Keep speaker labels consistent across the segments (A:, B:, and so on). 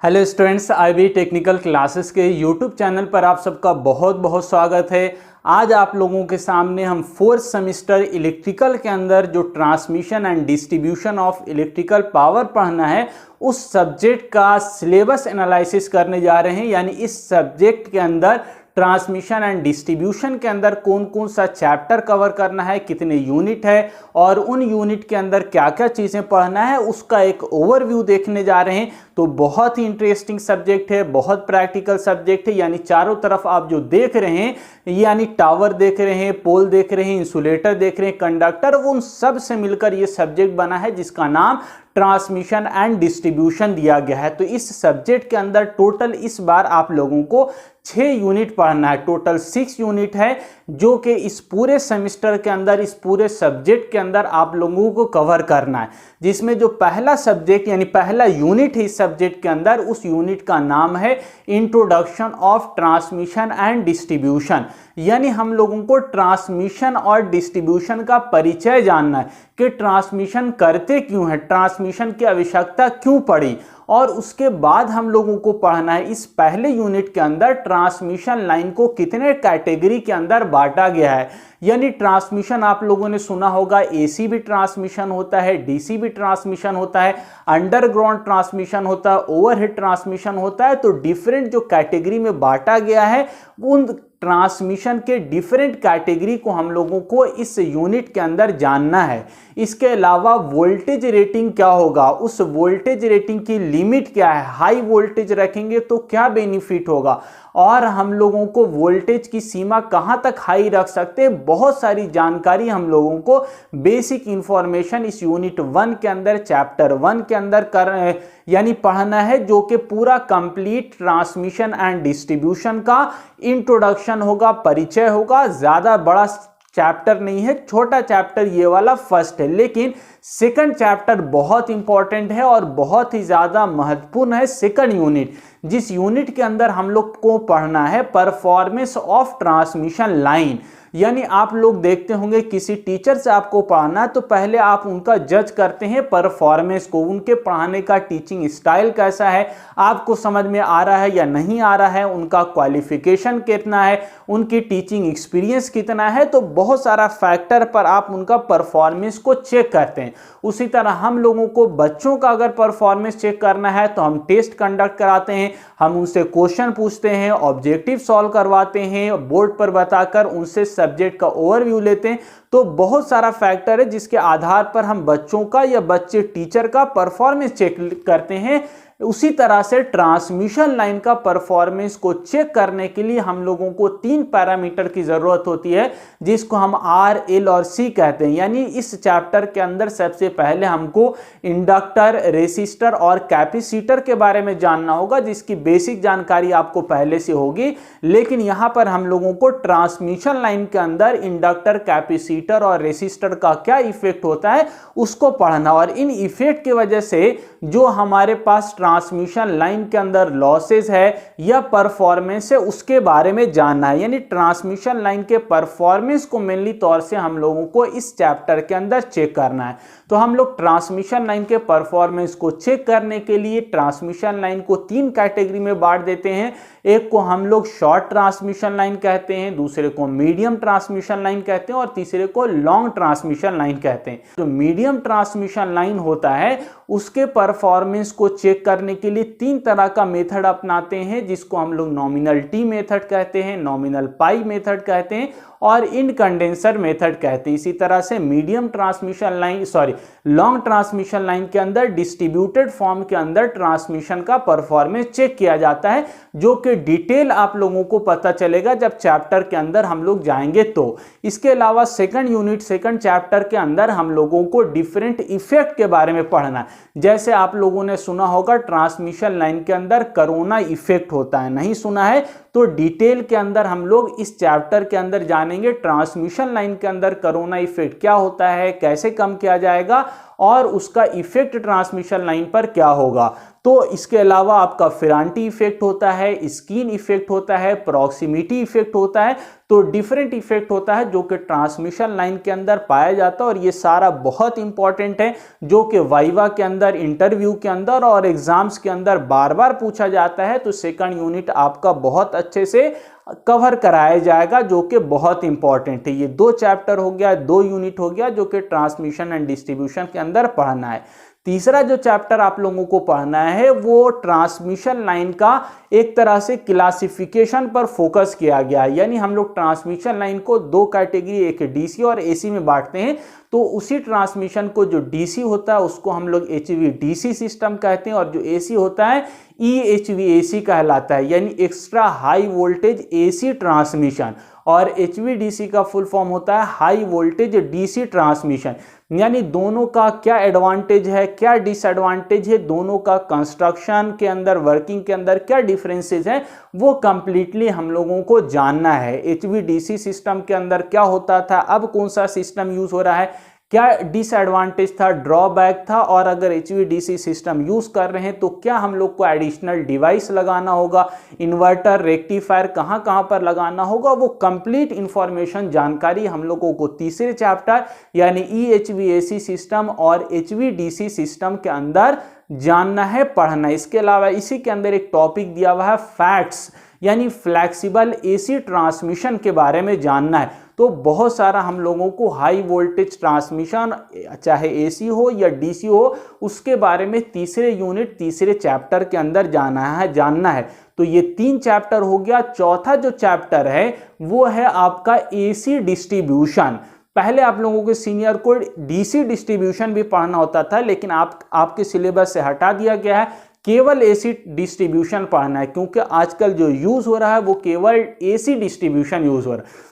A: Hello students, IB technical classes के YouTube channel पर आप सबका बहुत बहुत स्वागत है। आज आप लोगों के सामने हम फोर्थ सेमेस्टर इलेक्ट्रिकल के अंदर जो transmission and distribution of electrical power पढ़ना है उस सब्जेक्ट का सिलेबस एनालिसिस करने जा रहे हैं। यानी इस सब्जेक्ट के अंदर ट्रांसमिशन एंड डिस्ट्रीब्यूशन के अंदर कौन कौन सा चैप्टर कवर करना है, कितने यूनिट है और उन यूनिट के अंदर क्या क्या चीज़ें पढ़ना है, उसका एक ओवरव्यू देखने जा रहे हैं। तो बहुत ही इंटरेस्टिंग सब्जेक्ट है, बहुत प्रैक्टिकल सब्जेक्ट है। यानी चारों तरफ आप जो देख रहे हैं, यानी टावर देख रहे हैं, पोल देख रहे हैं, इंसुलेटर देख रहे हैं, कंडक्टर, वो उन सब से मिलकर ये सब्जेक्ट बना है जिसका नाम ट्रांसमिशन एंड डिस्ट्रीब्यूशन दिया गया है। तो इस सब्जेक्ट के अंदर टोटल इस बार आप लोगों को 6 यूनिट पढ़ना है। टोटल 6 यूनिट है जो कि इस पूरे सेमेस्टर के अंदर, इस पूरे सब्जेक्ट के अंदर आप लोगों को कवर करना है। जिसमें जो पहला सब्जेक्ट यानी पहला यूनिट है इस सब्जेक्ट के अंदर, उस यूनिट का नाम है introduction of transmission and distribution. यानी हम लोगों को ट्रांसमिशन और डिस्ट्रीब्यूशन का परिचय जानना है कि ट्रांसमिशन करते क्यों है, ट्रांसमिशन की आवश्यकता क्यों पड़ी। और उसके बाद हम लोगों को पढ़ना है इस पहले यूनिट के अंदर ट्रांसमिशन लाइन को कितने कैटेगरी के अंदर बांटा गया है। यानी ट्रांसमिशन आप लोगों ने सुना होगा, एसी भी ट्रांसमिशन होता है, डीसी भी ट्रांसमिशन होता है, अंडरग्राउंड ट्रांसमिशन होता है, ओवरहेड ट्रांसमिशन होता है। तो डिफरेंट जो कैटेगरी में बांटा गया है, उन ट्रांसमिशन के डिफरेंट कैटेगरी को हम लोगों को इस यूनिट के अंदर जानना है। इसके अलावा वोल्टेज रेटिंग क्या होगा, उस वोल्टेज रेटिंग की लिमिट क्या है, हाई वोल्टेज रखेंगे तो क्या बेनिफिट होगा, और हम लोगों को वोल्टेज की सीमा कहां तक हाई रख सकते हैं। बहुत सारी जानकारी हम लोगों को बेसिक इंफॉर्मेशन इस यूनिट 1 के अंदर, चैप्टर 1 के अंदर यानी पढ़ना है, जो कि पूरा कंप्लीट ट्रांसमिशन एंड डिस्ट्रीब्यूशन का इंट्रोडक्शन होगा, परिचय होगा। ज्यादा बड़ा चैप्टर नहीं है, छोटा चैप्टर ये वाला फर्स्ट है, लेकिन सेकंड चैप्टर बहुत इंपॉर्टेंट है और बहुत ही ज्यादा महत्वपूर्ण है। सेकंड यूनिट, जिस यूनिट के अंदर हम लोग को पढ़ना है परफॉर्मेंस ऑफ ट्रांसमिशन लाइन। यानी आप लोग देखते होंगे किसी टीचर से आपको पढ़ाना है तो पहले आप उनका जज करते हैं परफॉर्मेंस को, उनके पढ़ाने का टीचिंग स्टाइल कैसा है, आपको समझ में आ रहा है या नहीं आ रहा है, उनका क्वालिफिकेशन कितना है, उनकी टीचिंग एक्सपीरियंस कितना है। तो बहुत सारा फैक्टर पर आप उनका परफॉर्मेंस को चेक करते हैं। उसी तरह हम लोगों को बच्चों का अगर परफॉर्मेंस चेक करना है तो हम टेस्ट कंडक्ट कराते हैं, हम उनसे क्वेश्चन पूछते हैं, ऑब्जेक्टिव सॉल्व करवाते हैं, बोर्ड पर बताकर उनसे सब्जेक्ट का ओवरव्यू लेते हैं। तो बहुत सारा फैक्टर है जिसके आधार पर हम बच्चों का या बच्चे टीचर का परफॉर्मेंस चेक करते हैं। उसी तरह से ट्रांसमिशन लाइन का परफॉर्मेंस को चेक करने के लिए हम लोगों को 3 पैरामीटर की जरूरत होती है, जिसको हम आर, एल और सी कहते हैं। यानी इस चैप्टर के अंदर सबसे पहले हमको इंडक्टर, रेसिस्टर और कैपेसिटर के बारे में जानना होगा, जिसकी बेसिक जानकारी आपको पहले से होगी। लेकिन यहां पर हम लोगों को ट्रांसमिशन लाइन के अंदर इंडक्टर, कैपेसिटर और रेसिस्टर का क्या इफेक्ट होता है उसको पढ़ना, और इन इफेक्ट की वजह से जो हमारे पास ट्रांसमिशन लाइन के अंदर लॉसेस है या परफॉर्मेंस है उसके बारे में जानना है। यानी ट्रांसमिशन लाइन के परफॉर्मेंस को मेनली तौर से हम लोगों को इस चैप्टर के अंदर चेक करना है। तो हम लोग ट्रांसमिशन लाइन के परफॉर्मेंस को चेक करने के लिए ट्रांसमिशन लाइन को 3 कैटेगरी में बांट देते हैं। एक को हम लोग शॉर्ट ट्रांसमिशन लाइन कहते हैं, दूसरे को मीडियम ट्रांसमिशन लाइन कहते हैं और तीसरे को लॉन्ग ट्रांसमिशन लाइन कहते हैं। तो मीडियम ट्रांसमिशन लाइन होता है, उसके परफॉर्मेंस को चेक करने के लिए 3 तरह का मेथड अपनाते हैं, जिसको हम लोग नॉमिनल टी मेथड कहते हैं, नॉमिनल पाई मेथड कहते हैं और इनकंडेंसर मेथड कहते हैं। इसी तरह से medium transmission line long transmission line के अंदर डिस्ट्रीब्यूटेड फॉर्म के अंदर ट्रांसमिशन का परफॉर्मेंस चेक किया जाता है, जो कि डिटेल आप लोगों को पता चलेगा जब चैप्टर के अंदर हम लोग जाएंगे। तो इसके अलावा सेकंड यूनिट, सेकंड चैप्टर के अंदर हम लोगों को डिफरेंट इफेक्ट के बारे में पढ़ना है। जैसे आप लोगों ने सुना होगा ट्रांसमिशन लाइन के अंदर कोरोना इफेक्ट होता है, नहीं सुना है तो डिटेल के अंदर हम लोग इस चैप्टर के अंदर जानेंगे ट्रांसमिशन लाइन के अंदर कोरोना इफेक्ट क्या होता है, कैसे कम किया जाएगा और उसका इफेक्ट ट्रांसमिशन लाइन पर क्या होगा। तो इसके अलावा आपका फेरांटी इफेक्ट होता है, स्किन इफेक्ट होता है, प्रॉक्सिमिटी इफेक्ट होता है, तो डिफरेंट इफेक्ट होता है जो कि ट्रांसमिशन लाइन के अंदर पाया जाता है। और ये सारा बहुत इंपॉर्टेंट है जो कि वाइवा के अंदर, इंटरव्यू के अंदर और एग्जाम्स के अंदर बार बार पूछा जाता है। तो सेकंड यूनिट आपका बहुत अच्छे से कवर कराया जाएगा जो कि बहुत इंपॉर्टेंट है। ये 2 चैप्टर हो गया, 2 यूनिट हो गया जो कि ट्रांसमिशन एंड डिस्ट्रीब्यूशन के अंदर पढ़ना है। तीसरा जो चैप्टर आप लोगों को पढ़ना है वो ट्रांसमिशन लाइन का एक तरह से क्लासिफिकेशन पर फोकस किया गया है। यानी हम लोग ट्रांसमिशन लाइन को 2 कैटेगरी, एक डीसी और एसी में बांटते हैं। तो उसी ट्रांसमिशन को जो डीसी होता है उसको हम लोग एचवीडीसी सिस्टम कहते हैं, और जो एसी होता है ईएचवीएसी कहलाता है, यानी extra high voltage AC transmission. और एचवीडीसी का फुल फॉर्म होता है हाई वोल्टेज डीसी ट्रांसमिशन। यानी दोनों का क्या एडवांटेज है, क्या डिसएडवांटेज है, दोनों का कंस्ट्रक्शन के अंदर, वर्किंग के अंदर क्या डिफरेंसेस है, वो कंप्लीटली हम लोगों को जानना है। एचवीडीसी सिस्टम के अंदर क्या होता था, अब कौन सा सिस्टम यूज हो रहा है, क्या डिसएडवांटेज था, ड्रॉबैक था, और अगर एचवीडीसी सिस्टम यूज कर रहे हैं तो क्या हम लोग को एडिशनल डिवाइस लगाना होगा, इन्वर्टर, रेक्टिफायर कहां कहां पर लगाना होगा, वो कंप्लीट इंफॉर्मेशन, जानकारी हम लोगों को तीसरे चैप्टर यानी ईएचवीएसी सिस्टम और एचवीडीसी सिस्टम के अंदर जानना है, पढ़ना है। इसके अलावा इसी के अंदर एक टॉपिक दिया हुआ है फैक्ट्स, यानी फ्लेक्सिबल एसी ट्रांसमिशन के बारे में जानना है। तो बहुत सारा हम लोगों को हाई वोल्टेज ट्रांसमिशन, चाहे एसी हो या डीसी हो, उसके बारे में तीसरे यूनिट, तीसरे चैप्टर के अंदर जानना है। तो ये 3 चैप्टर हो गया। चौथा जो चैप्टर है वो है आपका एसी डिस्ट्रीब्यूशन। पहले आप लोगों के सीनियर को डीसी डिस्ट्रीब्यूशन भी पढ़ना होता था, लेकिन आपके सिलेबस से हटा दिया गया है, केवल एसी डिस्ट्रीब्यूशन पढ़ना है, क्योंकि आजकल जो यूज हो रहा है वो केवल एसी डिस्ट्रीब्यूशन यूज हो रहा है।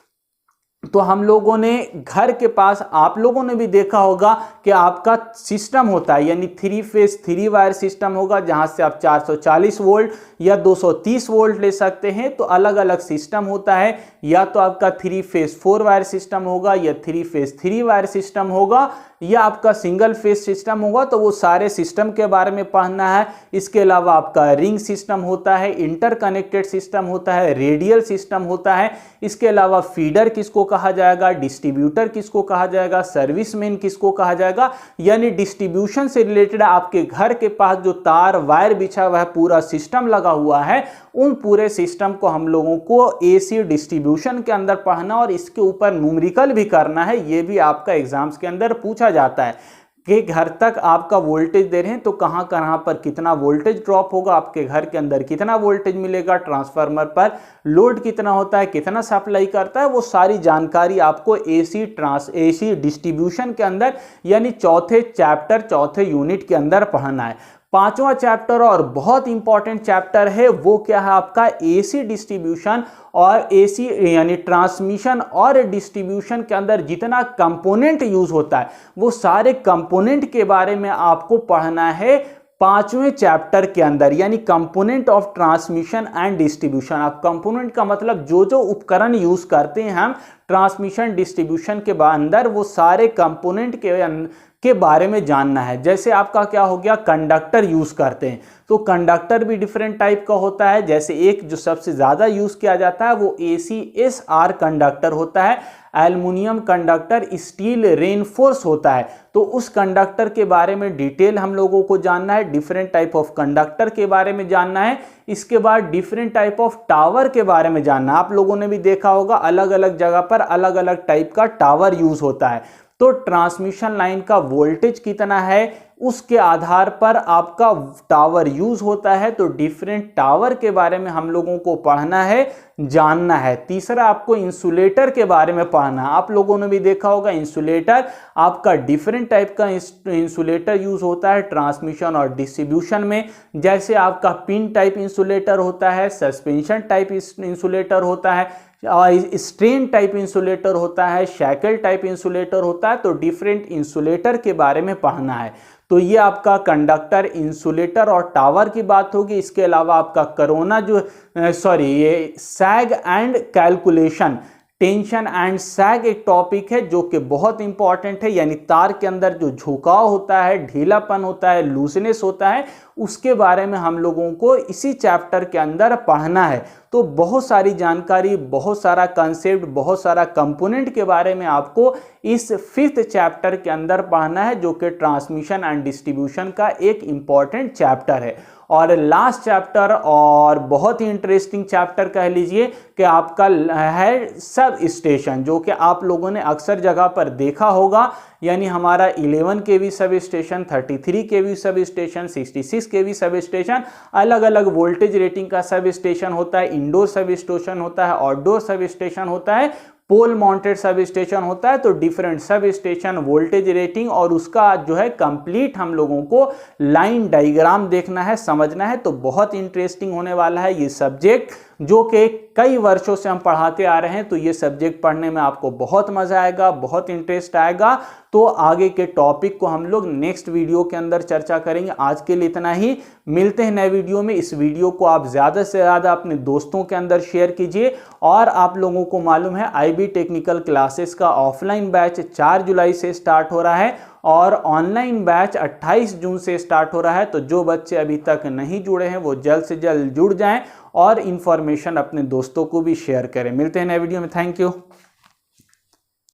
A: तो हम लोगों ने घर के पास, आप लोगों ने भी देखा होगा कि आपका सिस्टम होता है, यानी 3 फेज 3 वायर सिस्टम होगा, जहां से आप 440 वोल्ट या 230 वोल्ट ले सकते हैं। तो अलग अलग सिस्टम होता है, या तो आपका 3 फेज 4 वायर सिस्टम होगा, या 3 फेज 3 वायर सिस्टम होगा, या आपका सिंगल फेज सिस्टम होगा। तो वो सारे सिस्टम के बारे में पढ़ना है। इसके अलावा आपका रिंग सिस्टम होता है, इंटरकनेक्टेड सिस्टम होता है, रेडियल सिस्टम होता है। इसके अलावा फीडर किसको कहा जाएगा, डिस्ट्रीब्यूटर किसको कहा जाएगा, सर्विसमैन किसको कहा जाएगा। यानी डिस्ट्रीब्यूशन से रिलेटेड आपके घर के पास जो तार वायर बिछा हुआ है, पूरा सिस्टम लगा हुआ है, उन पूरे सिस्टम को हम लोगों को एसी डिस्ट्रीब्यूशन के अंदर पढ़ना और इसके ऊपर न्यूमेरिकल भी करना है। ये भी आपका एग्जाम्स के अंदर पूछा जाता है कि घर तक आपका वोल्टेज दे रहे हैं तो कहां कहां पर कितना वोल्टेज ड्रॉप होगा, आपके घर के अंदर कितना वोल्टेज मिलेगा, ट्रांसफार्मर पर लोड कितना होता है, कितना सप्लाई करता है, वो सारी जानकारी आपको एसी डिस्ट्रीब्यूशन के अंदर यानी चौथे चैप्टर, चौथे यूनिट के अंदर पढ़ना है। 5वां चैप्टर और बहुत इंपॉर्टेंट चैप्टर है, वो क्या है आपका एसी डिस्ट्रीब्यूशन और एसी यानी ट्रांसमिशन और डिस्ट्रीब्यूशन के अंदर जितना कंपोनेंट यूज होता है, वो सारे कंपोनेंट के बारे में आपको पढ़ना है 5वें चैप्टर के अंदर, यानी component of transmission and distribution. आप कंपोनेंट का मतलब जो जो उपकरण यूज करते हैं हम ट्रांसमिशन डिस्ट्रीब्यूशन के अंदर, वो सारे कंपोनेंट के बारे में जानना है। जैसे आपका क्या हो गया, कंडक्टर यूज करते हैं, तो कंडक्टर भी डिफरेंट टाइप का होता है। जैसे एक जो सबसे ज्यादा यूज किया जाता है वो ACSR कंडक्टर होता है, एल्युमिनियम कंडक्टर स्टील रेनफोर्स होता है। तो उस कंडक्टर के बारे में डिटेल हम लोगों को जानना है, डिफरेंट टाइप ऑफ कंडक्टर के बारे में जानना है। इसके बाद डिफरेंट टाइप ऑफ टावर के बारे में जानना है। आप लोगों ने भी देखा होगा अलग अलग जगह पर अलग अलग टाइप का टावर यूज होता है। तो ट्रांसमिशन लाइन का वोल्टेज कितना है उसके आधार पर आपका टावर यूज होता है। तो डिफरेंट टावर के बारे में हम लोगों को पढ़ना है, जानना है। तीसरा आपको इंसुलेटर के बारे में पढ़ना है। आप लोगों ने भी देखा होगा इंसुलेटर, आपका डिफरेंट टाइप का इंसुलेटर यूज होता है ट्रांसमिशन और डिस्ट्रीब्यूशन में। जैसे आपका पिन टाइप इंसुलेटर होता है, सस्पेंशन टाइप इंसुलेटर होता है, स्ट्रेन टाइप इंसुलेटर होता है, शैकल टाइप इंसुलेटर होता है। तो डिफरेंट इंसुलेटर के बारे में पढ़ना है। तो ये आपका कंडक्टर, इंसुलेटर और टावर की बात होगी। इसके अलावा आपका ये सैग एंड कैलकुलेशन, टेंशन एंड सैग एक टॉपिक है जो कि बहुत इंपॉर्टेंट है, यानी तार के अंदर जो झुकाव होता है, ढीलापन होता है, लूजनेस होता है, उसके बारे में हम लोगों को इसी चैप्टर के अंदर पढ़ना है। तो बहुत सारी जानकारी, बहुत सारा कंसेप्ट, बहुत सारा कंपोनेंट के बारे में आपको इस 5th चैप्टर के अंदर पढ़ना है, जो कि ट्रांसमिशन एंड डिस्ट्रीब्यूशन का एक इंपॉर्टेंट चैप्टर है। और लास्ट चैप्टर और बहुत ही इंटरेस्टिंग चैप्टर कह लीजिए कि आपका है सब स्टेशन, जो कि आप लोगों ने अक्सर जगह पर देखा होगा, यानी हमारा 11 kV sub station, 33 kV sub station, 66 kV sub station, अलग अलग वोल्टेज रेटिंग का सब स्टेशन होता है, इंडोर सब स्टेशन होता है, आउटडोर सब स्टेशन होता है, पोल माउंटेड सब स्टेशन होता है। तो different sub station, voltage rating और उसका जो है कंप्लीट हम लोगों को लाइन डायग्राम देखना है, समझना है। तो बहुत इंटरेस्टिंग होने वाला है ये सब्जेक्ट, जो कि कई वर्षों से हम पढ़ाते आ रहे हैं। तो ये सब्जेक्ट पढ़ने में आपको बहुत मजा आएगा, बहुत इंटरेस्ट आएगा। तो आगे के टॉपिक को हम लोग नेक्स्ट वीडियो के अंदर चर्चा करेंगे। आज के लिए इतना ही, मिलते हैं नए वीडियो में। इस वीडियो को आप ज़्यादा से ज़्यादा अपने दोस्तों के अंदर शेयर कीजिए। और आप लोगों को मालूम है IB टेक्निकल क्लासेस का ऑफलाइन बैच 4 जुलाई से स्टार्ट हो रहा है और ऑनलाइन बैच 28 जून से स्टार्ट हो रहा है। तो जो बच्चे अभी तक नहीं जुड़े हैं वो जल्द से जल्द जुड़ जाएं और इन्फॉर्मेशन अपने दोस्तों को भी शेयर करें। मिलते हैं नए वीडियो में। Thank you.